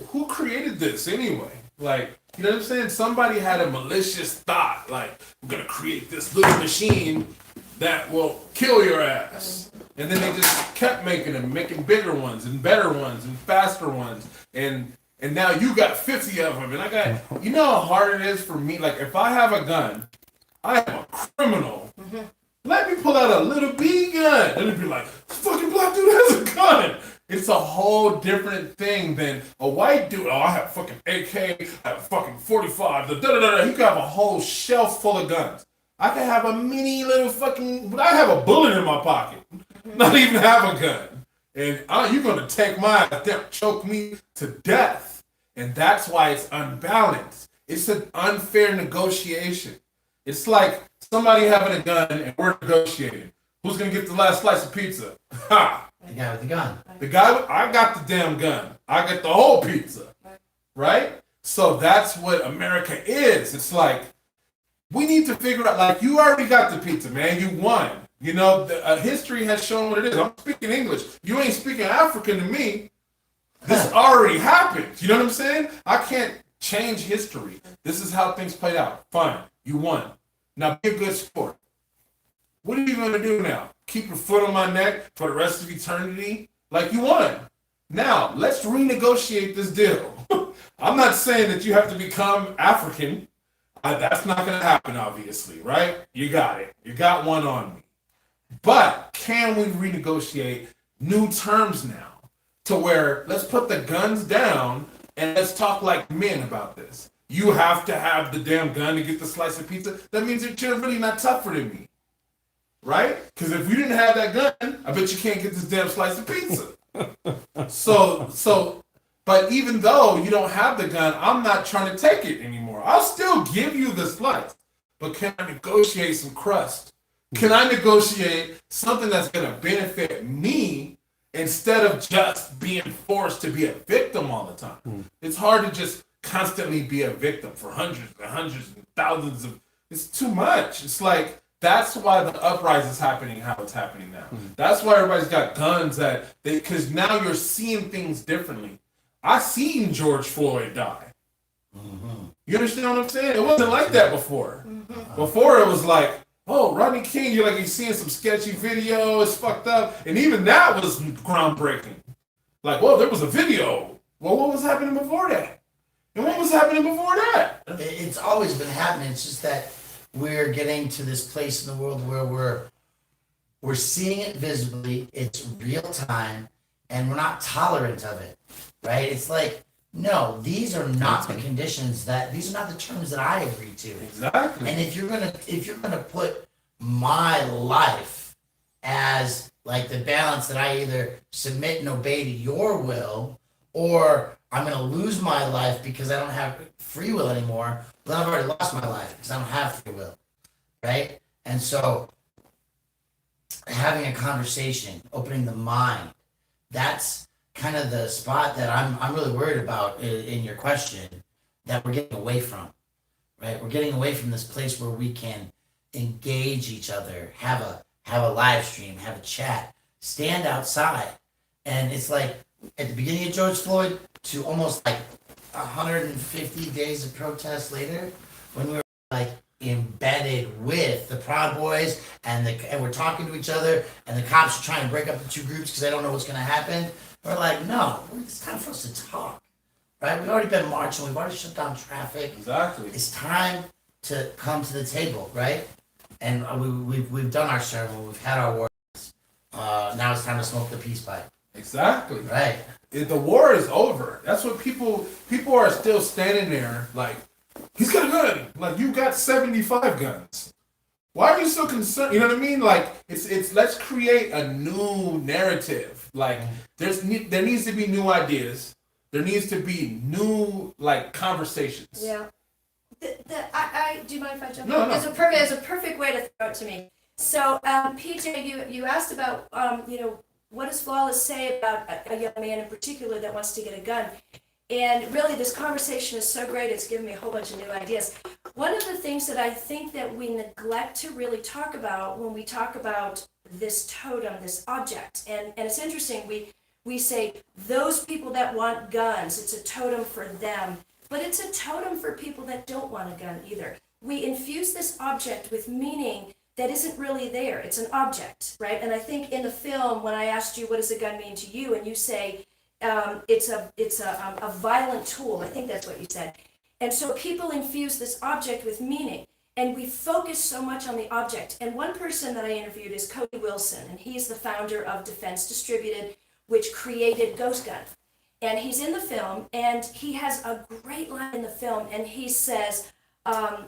who created this anyway? Like, you know what I'm saying? Somebody had a malicious thought, like, we're gonna create this little machine that will kill your ass. And then they just kept making them, making bigger ones and better ones and faster ones. And now you got 50 of them. And I got, how hard it is for me? Like, if I have a gun, I am a criminal. Let me pull out a little BB gun. And it'd be like, fucking black dude has a gun. It's a whole different thing than a white dude. Oh, I have fucking AK, I have fucking 45, He could have a whole shelf full of guns. I could have a mini little but I have a bullet in my pocket. Not even have a gun. And you're going to take mine, choke me to death. And that's why it's unbalanced. It's an unfair negotiation. It's like somebody having a gun and we're negotiating. Who's going to get the last slice of pizza? Ha! The guy with the gun. I got the damn gun. I get the whole pizza. Right? So that's what America is. It's like, we need to figure out, like, you already got the pizza, man. You won. History has shown what it is. I'm speaking English. You ain't speaking African to me. This already happened. You know what I'm saying? I can't change history. This is how things played out. Fine. You won. Now be a good sport. What are you going to do now? Keep your foot on my neck for the rest of eternity? Like, you won. Now, let's renegotiate this deal. I'm not saying that you have to become African. That's not going to happen, obviously, right? You got it. You got one on me. But can we renegotiate new terms now to where let's put the guns down and let's talk like men about this? You have to have the damn gun to get the slice of pizza. That means that you're really not tougher than me. Right? Because if you didn't have that gun, I bet you can't get this damn slice of pizza. But even though you don't have the gun, I'm not trying to take it anymore. I'll still give you the slice. But can I negotiate some crust? Can I negotiate something that's going to benefit me instead of just being forced to be a victim all the time? It's hard to just constantly be a victim for hundreds and thousands of... It's too much. It's like... That's why the uprising is happening how it's happening now. That's why everybody's got guns because now you're seeing things differently. I seen George Floyd die. You understand what I'm saying? It wasn't like that before. Before it was like, oh, Rodney King, you're seeing some sketchy video, it's fucked up. And even that was groundbreaking. Like, well, there was a video. Well, what was happening before that? And what was happening before that? It's always been happening. It's just that we're getting to this place in the world where we're seeing it visibly, it's real time, and we're not tolerant of it, right? It's like, no, these are not the conditions these are not the terms that I agree to. Exactly. And if you're gonna put my life as Like the balance that I either submit and obey to your will, or I'm gonna lose my life because I don't have free will anymore. But then I've already lost my life because I don't have free will, right? And so having a conversation, opening the mind, that's kind of the spot that I'm really worried about in your question that we're getting away from, right? We're getting away from this place where we can engage each other, have a live stream, have a chat, stand outside. And it's like at the beginning of George Floyd to almost like 150 days of protest later, when we were like embedded with the Proud Boys and we're talking to each other and the cops are trying to break up the two groups because they don't know what's going to happen. We're like, no, it's time for us to talk, right? We've already been marching. We've already shut down traffic. Exactly. It's time to come to the table, right? And we've done our sermon. We've had our words. Now it's time to smoke the peace pipe. Exactly. Right. The war is over. That's what people are still standing there like, he's got a gun. Like, you got 75 guns. Why are you so concerned? You know what I mean? Like, it's let's create a new narrative. Like, there needs to be new ideas. There needs to be new, like, conversations. Yeah. Do you mind if I jump No, in? no. It's a perfect way to throw it to me. So, PJ, you asked about, what does Flawless say about a young man in particular that wants to get a gun? And really, this conversation is so great, it's given me a whole bunch of new ideas. One of the things that I think that we neglect to really talk about when we talk about this totem, this object, and it's interesting, we say, those people that want guns, it's a totem for them, but it's a totem for people that don't want a gun either. We infuse this object with meaning that isn't really there. It's an object, right? And I think in the film, when I asked you, what does a gun mean to you? And you say, it's a violent tool. I think that's what you said. And so people infuse this object with meaning, and we focus so much on the object. And one person that I interviewed is Cody Wilson, and he's the founder of Defense Distributed, which created Ghost Gun. And he's in the film, and he has a great line in the film, and he says,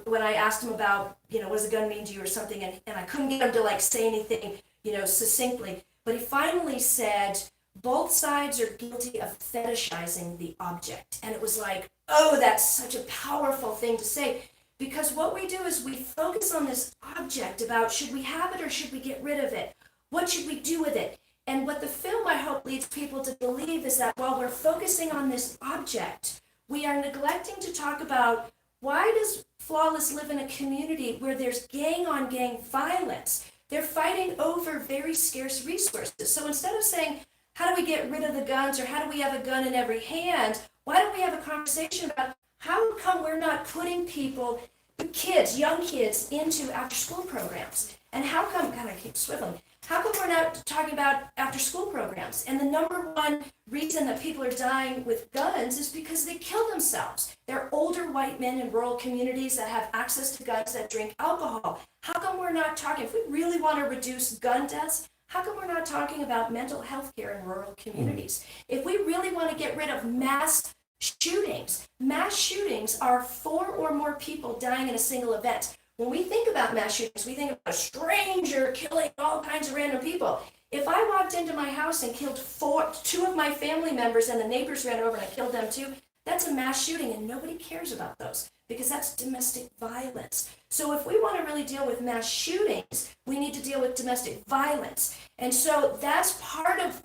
when I asked him about, what does a gun mean to you or something, and I couldn't get him to like say anything, succinctly, but he finally said, both sides are guilty of fetishizing the object. And it was like, oh, that's such a powerful thing to say. Because what we do is we focus on this object about should we have it or should we get rid of it? What should we do with it? And what the film, I hope, leads people to believe is that while we're focusing on this object, we are neglecting to talk about why does Flawless live in a community where there's gang-on-gang violence? They're fighting over very scarce resources. So instead of saying, how do we get rid of the guns, or how do we have a gun in every hand? Why don't we have a conversation about how come we're not putting people, young kids, into after-school programs? And how come, God, I keep swiveling. How come we're not talking about after-school programs? And the number one reason that people are dying with guns is because they kill themselves. They're older white men in rural communities that have access to guns, that drink alcohol. How come we're not talking, if we really want to reduce gun deaths, how come we're not talking about mental health care in rural communities? If we really want to get rid of mass shootings are 4 or more people dying in a single event. When we think about mass shootings, we think about a stranger killing all kinds of random people. If I walked into my house and killed 2 of my family members and the neighbors ran over and I killed them too, that's a mass shooting, and nobody cares about those because that's domestic violence. So if we want to really deal with mass shootings, we need to deal with domestic violence. And so that's part of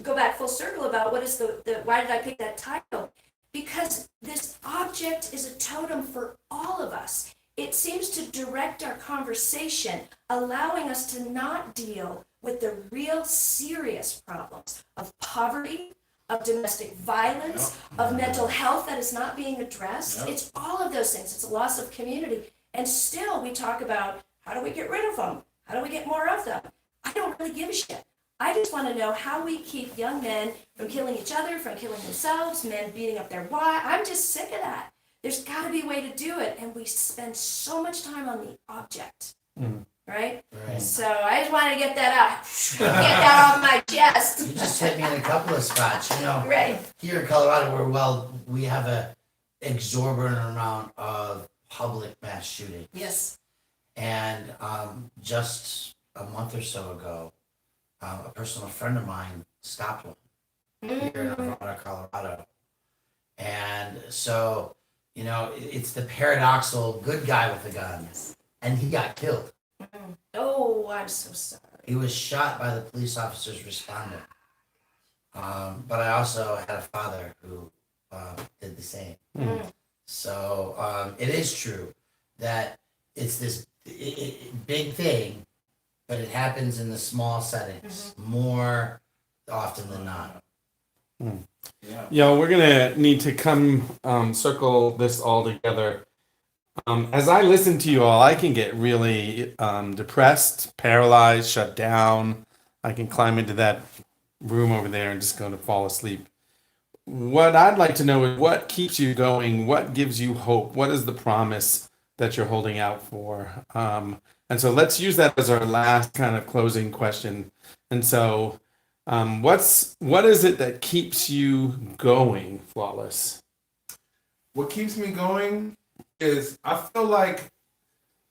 go back full circle about what is why did I pick that title? Because this object is a totem for all of us. It seems to direct our conversation, allowing us to not deal with the real serious problems of poverty, of domestic violence, of mental health that is not being addressed. Yep. It's all of those things. It's a loss of community. And still we talk about, how do we get rid of them? How do we get more of them? I don't really give a shit. I just want to know how we keep young men from killing each other, from killing themselves, men beating up their wives. I'm just sick of that. There's got to be a way to do it. And we spend so much time on the object. Right? So I just wanted to get that out. Get that off my chest. You just hit me in a couple of spots. Right. Here in Colorado, we have a exorbitant amount of public mass shooting. Yes. And just a month or so ago, a personal friend of mine stopped one here in Arvada, Colorado. And so, it's the paradoxical good guy with the gun. And he got killed. Oh, I'm so sorry. He was shot by the police officers responding. But I also had a father who did the same. So it is true that it's this big thing, but it happens in the small settings more often than not. Yeah, we're gonna need to come circle this all together. As I listen to you all, I can get really depressed, paralyzed, shut down. I can climb into that room over there and just go to fall asleep. What I'd like to know is what keeps you going, what gives you hope, what is the promise that you're holding out for? And so let's use that as our last kind of closing question. And so, what is it that keeps you going, Flawless? What keeps me going is I feel like,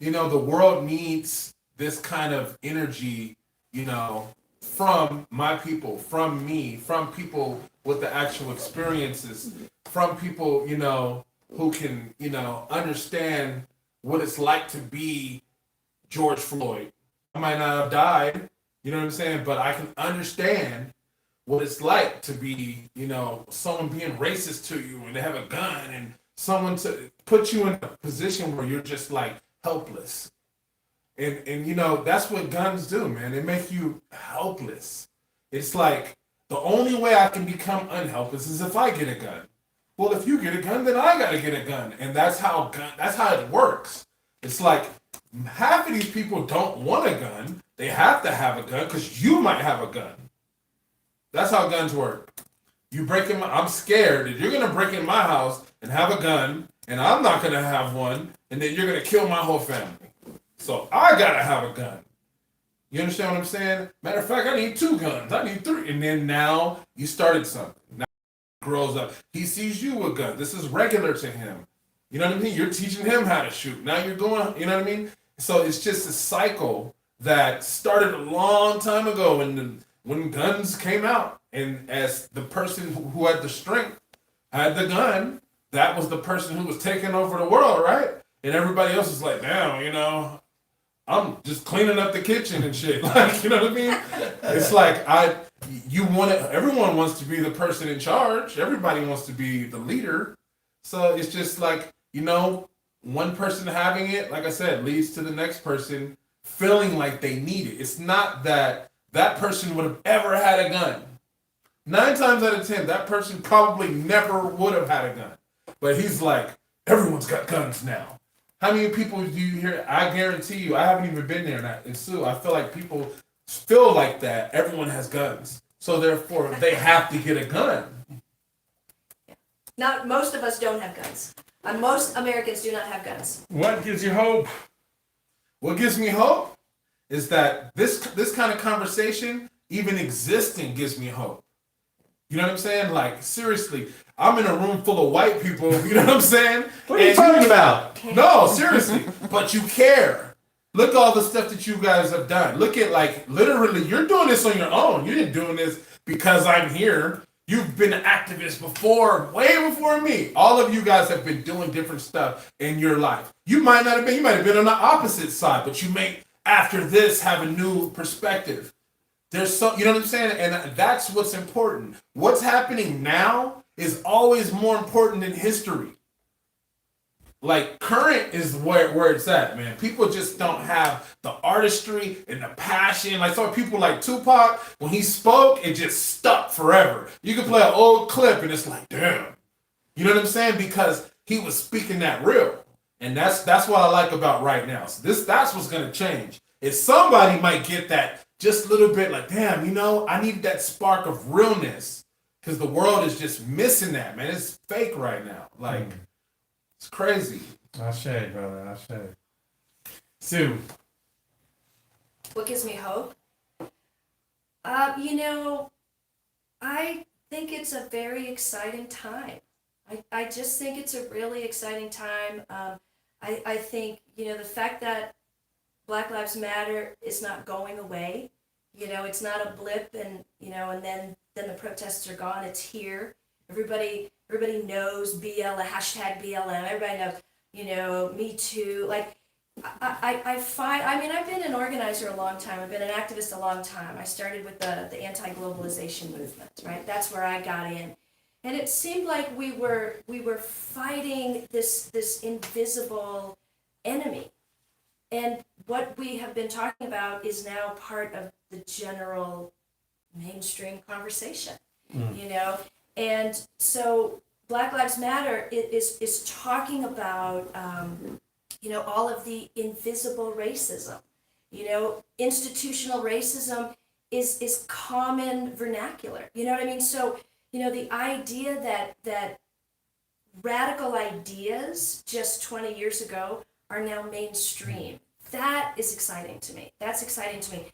the world needs this kind of energy, from my people, from me, from people with the actual experiences, from people, who can, understand what it's like to be George Floyd. I might not have died, you know what I'm saying? But I can understand what it's like to be, someone being racist to you and to have a gun and someone to put you in a position where you're just like helpless. And that's what guns do, man. They make you helpless. It's like the only way I can become unhelpless is if I get a gun. Well, if you get a gun, then I gotta get a gun. And that's how it works. It's like half of these people don't want a gun. They have to have a gun because you might have a gun. That's how guns work. I'm scared that you're gonna break in my house and have a gun, and I'm not gonna have one, and then you're gonna kill my whole family. So I gotta have a gun. You understand what I'm saying? Matter of fact, I need 2 guns. I need 3. And then now you started something. Now he grows up. He sees you with guns. This is regular to him. You know what I mean? You're teaching him how to shoot. Now you're going, you know what I mean? So it's just a cycle that started a long time ago when guns came out. And as the person who had the strength had the gun, that was the person who was taking over the world, right? And everybody else was like, damn, I'm just cleaning up the kitchen and shit. Like, you know what I mean? It's like everyone wants to be the person in charge. Everybody wants to be the leader. So it's just like, one person having it, like I said, leads to the next person feeling like they need it. It's not that person would have ever had a gun. 9 times out of 10, that person probably never would have had a gun. But he's like, everyone's got guns now. How many people do you hear? I guarantee you, I haven't even been there. And Sue, I feel like people feel like that. Everyone has guns. So therefore, they have to get a gun. Not most of us don't have guns. Most Americans do not have guns. What gives you hope? What gives me hope is that this kind of conversation, even existing, gives me hope. You know what I'm saying? Like, seriously, I'm in a room full of white people, you know what I'm saying? What are you talking about? No, seriously, but you care. Look at all the stuff that you guys have done. Look at, like, literally, you're doing this on your own. You didn't doing this because I'm here. You've been an activist before, way before me. All of you guys have been doing different stuff in your life. You might not have been, you might have been on the opposite side, but you may, after this, have a new perspective. There's so, you know what I'm saying? And that's what's important. What's happening now is always more important than history. Like, current is where it's at, man. People just don't have the artistry and the passion. Like, some people like Tupac, when he spoke, it just stuck forever. You can play an old clip and it's like, damn. You know what I'm saying? Because he was speaking that real. And that's what I like about right now. So that's what's going to change. If somebody might get that just a little bit like, damn, I need that spark of realness. Because the world is just missing that, man. It's fake right now. Like, it's crazy. Ashe, brother, Ashe. Sue. What gives me hope? I think it's a very exciting time. I just think it's a really exciting time. I think, the fact that Black Lives Matter is not going away It's not a blip, and and then the protests are gone. It's here. Everybody knows BLM, hashtag BLM. Everybody knows, Me Too. Like, I find, I've been an organizer a long time. I've been an activist a long time. I started with the anti-globalization movement, right? That's where I got in. And it seemed like we were fighting this invisible enemy. And what we have been talking about is now part of the general mainstream conversation, And so Black Lives Matter is talking about, all of the invisible racism. Institutional racism is common vernacular. You know what I mean? So, the idea that radical ideas just 20 years ago are now mainstream. That is exciting to me. That's exciting to me.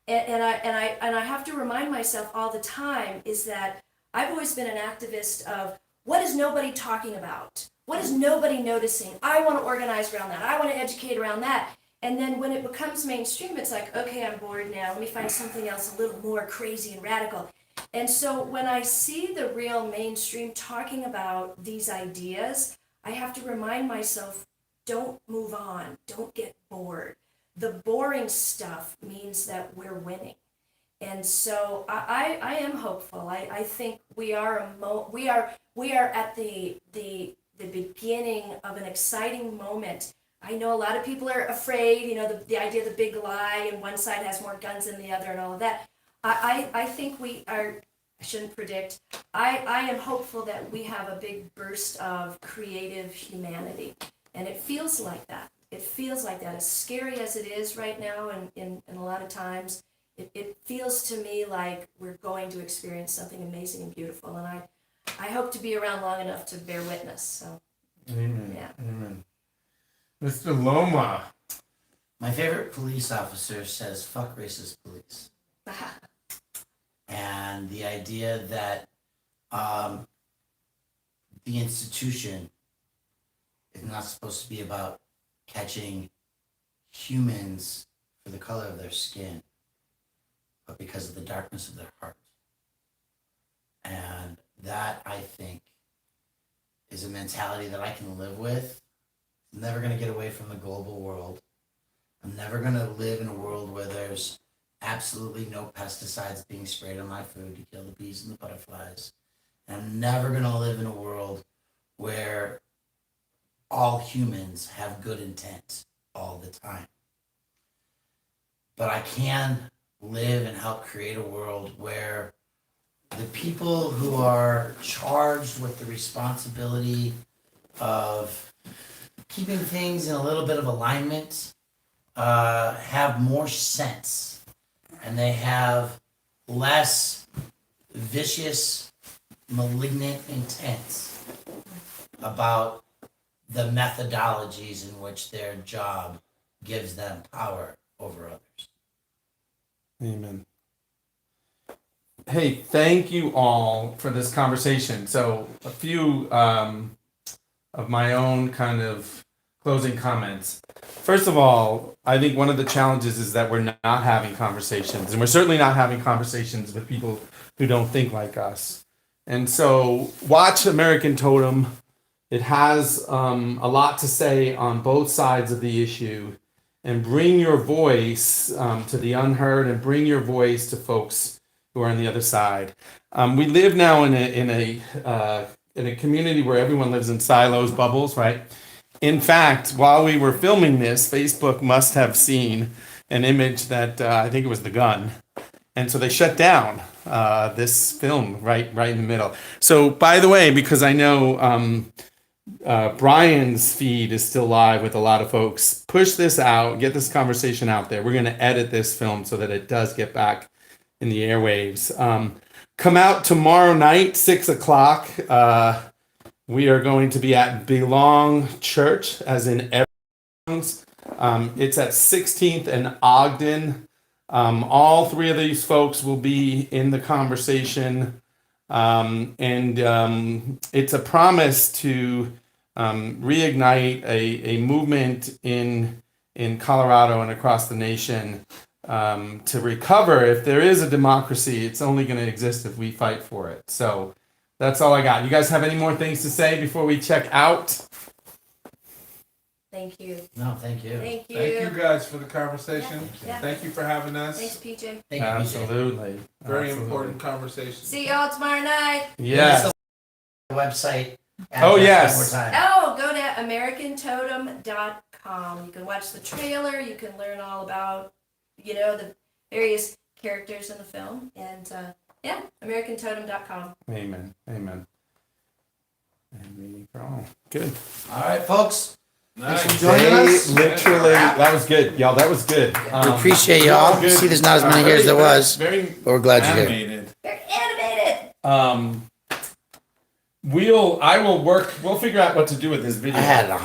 And I have to remind myself all the time is that I've always been an activist of what is nobody talking about? What is nobody noticing? I want to organize around that. I want to educate around that. And then when it becomes mainstream, it's like, okay, I'm bored now. Let me find something else a little more crazy and radical. And so when I see the real mainstream talking about these ideas, I have to remind myself, don't move on. Don't get bored. The boring stuff means that we're winning. And so I am hopeful. I think we are at the beginning of an exciting moment. I know a lot of people are afraid, the idea of the big lie and one side has more guns than the other and all of that. I think we are, I shouldn't predict, I am hopeful that we have a big burst of creative humanity. And it feels like that. It feels like that. As scary as it is right now and in a lot of times, it feels to me like we're going to experience something amazing and beautiful. And I hope to be around long enough to bear witness. So, Amen. Yeah. Amen. Mr. Loma. My favorite police officer says, "Fuck racist police." And the idea that the institution is not supposed to be about catching humans for the color of their skin, but because of the darkness of their heart. And that, I think, is a mentality that I can live with. I'm never going to get away from the global world. I'm never going to live in a world where there's absolutely no pesticides being sprayed on my food to kill the bees and the butterflies. And I'm never going to live in a world where all humans have good intent all the time. But I can live and help create a world where the people who are charged with the responsibility of keeping things in a little bit of alignment have more sense, and they have less vicious, malignant intent about the methodologies in which their job gives them power over others. Amen. Hey, thank you all for this conversation. So a few of my own kind of closing comments. First of all, I think one of the challenges is that we're not having conversations, and we're certainly not having conversations with people who don't think like us. And so watch American Totem. It has a lot to say on both sides of the issue, and bring your voice to the unheard, and bring your voice to folks who are on the other side. We live now in a community where everyone lives in silos, bubbles, right? In fact, while we were filming this, Facebook must have seen an image that I think it was the gun, and so they shut down this film right in the middle. So, by the way, because I know Brian's feed is still live with a lot of folks, push this out, get this conversation out there. We're going to edit this film so that it does get back in the airwaves. Come out tomorrow night, 6 o'clock. We are going to be at Belong Church, as in everyone's. It's at 16th and Ogden. All three of these folks will be in the conversation. And it's a promise to reignite a movement in Colorado and across the nation to recover. If there is a democracy, it's only going to exist if we fight for it. So that's all I got. You guys have any more things to say before we check out? Thank you. No, thank you. Thank you. Thank you guys for the conversation. Yeah. Thank you for having us. Thanks, PJ. Thank you, PJ. Absolutely. Very Absolutely. important conversation. See y'all tomorrow night. Yes. Website. Oh, address yes. one more time. Oh, go to AmericanTotem.com. You can watch the trailer. You can learn all about, the various characters in the film. And yeah, AmericanTotem.com. Amen. Amen. Good. All right, folks. Nice. Thanks for joining us. Literally, that was good, y'all. That was good. We appreciate y'all. Good. See, there's not as many here as there was, Very but we're glad you're here. animated. They're animated. We'll figure out what to do with this video. I had 100.